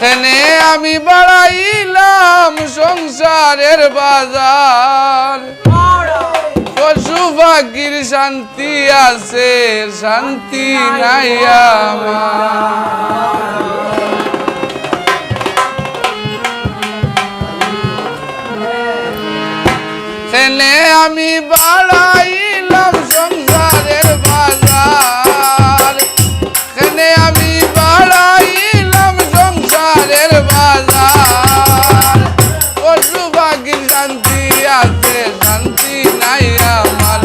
এনে আমি বাড়াইলাম সংসারের বাজার পশু পাখির শান্তি আছে শান্তি নাই আমার এনে আমি বাড়াইলাম সংসারের বাজার এনে আমি বাড়াইলাম সংসারের বাজার পশু পাখির শান্তি আছে শান্তি নাই আমার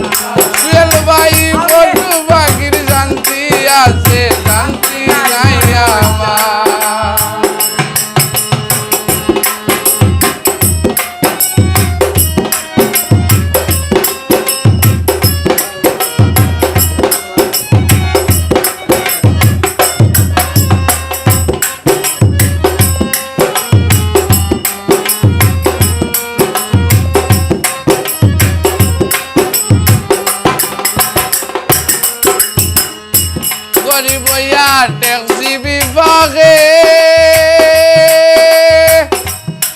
জুয়েল ভাই পশু পাখির শান্তি আছে শান্তি নাই আমার গরিব ট্যাক্সি বিভাগে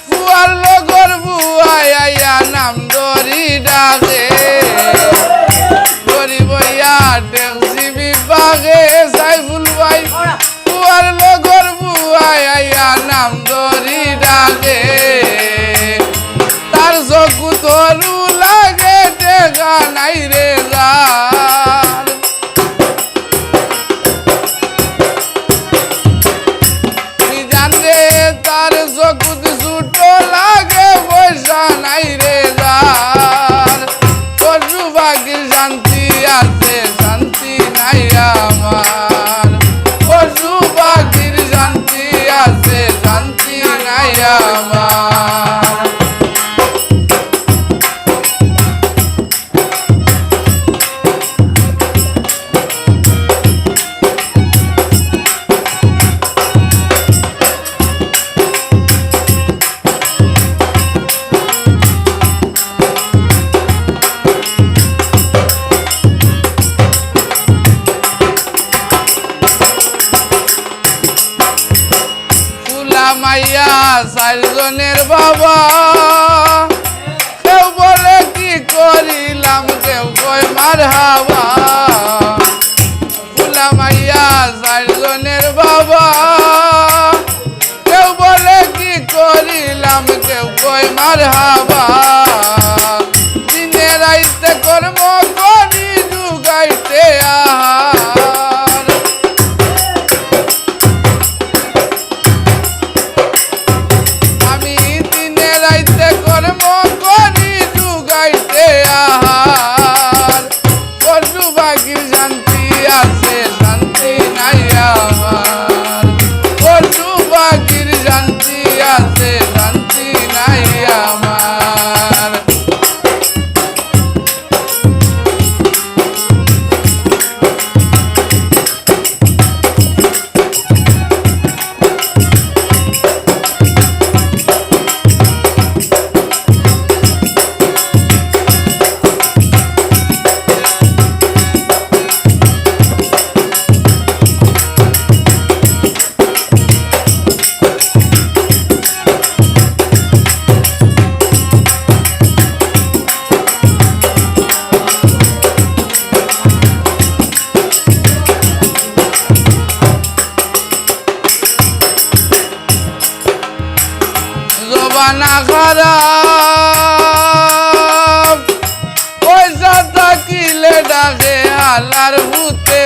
ফুয়ার লগর বুয়াই আইয়া নাম ধরি ডাকে গরিব ট্যাক্সি বিভাগে সাইফুল ভাই ফুয়ার লগর বুয়াই আইয়া নাম ধরি ডাকে তার চকু তরু লাগে টেকা নাই রে তার চকুত ছুটো লাগে পয়সা নাই রে যার পশু পাখির শান্তি আছে শান্তি নাই আমার পশু পাখির শান্তি আছে শান্তি নাই আমার মাইয়া চারজনের বাবা কেউ বলে কি করিলাম কেউ কয় মার হাওয়া ফুলা মাইয়া চারজনের বাবা কেউ বলে কি করিলাম কেউ কয় মার হাওয়া দিনে রাইতে কর্ম করি যুগাইতে আহার কর্ম করি যুগাইতে আহার পশু পাখির শান্তি আছে শান্তি নাই আমার পশু পাখির শান্তি আছে শান্তি নাই আমার জবানা খারাপ পয়সা থাকিলে ডাকে আল্লাহর ভূতে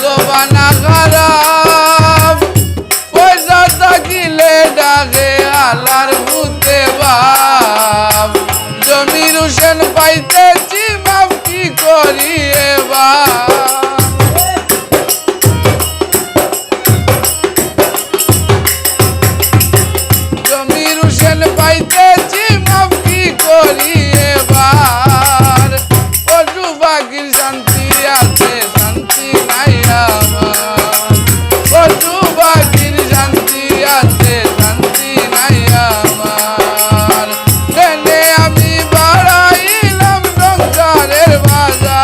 জবানা খারাপ পয়সা থাকিলে ডাকে আল্লাহর ভূতে বাপ জমির হোসেন পাইতেছি মাপ কি করি এবার পাইতেছি মাপ কি করি এবার পশু পাখির শান্তি আছে শান্তি নাই আমার পশু পাখির শান্তি আছে শান্তি নাই আমার এনে আমি বাড়াইলাম সংসারের বাজার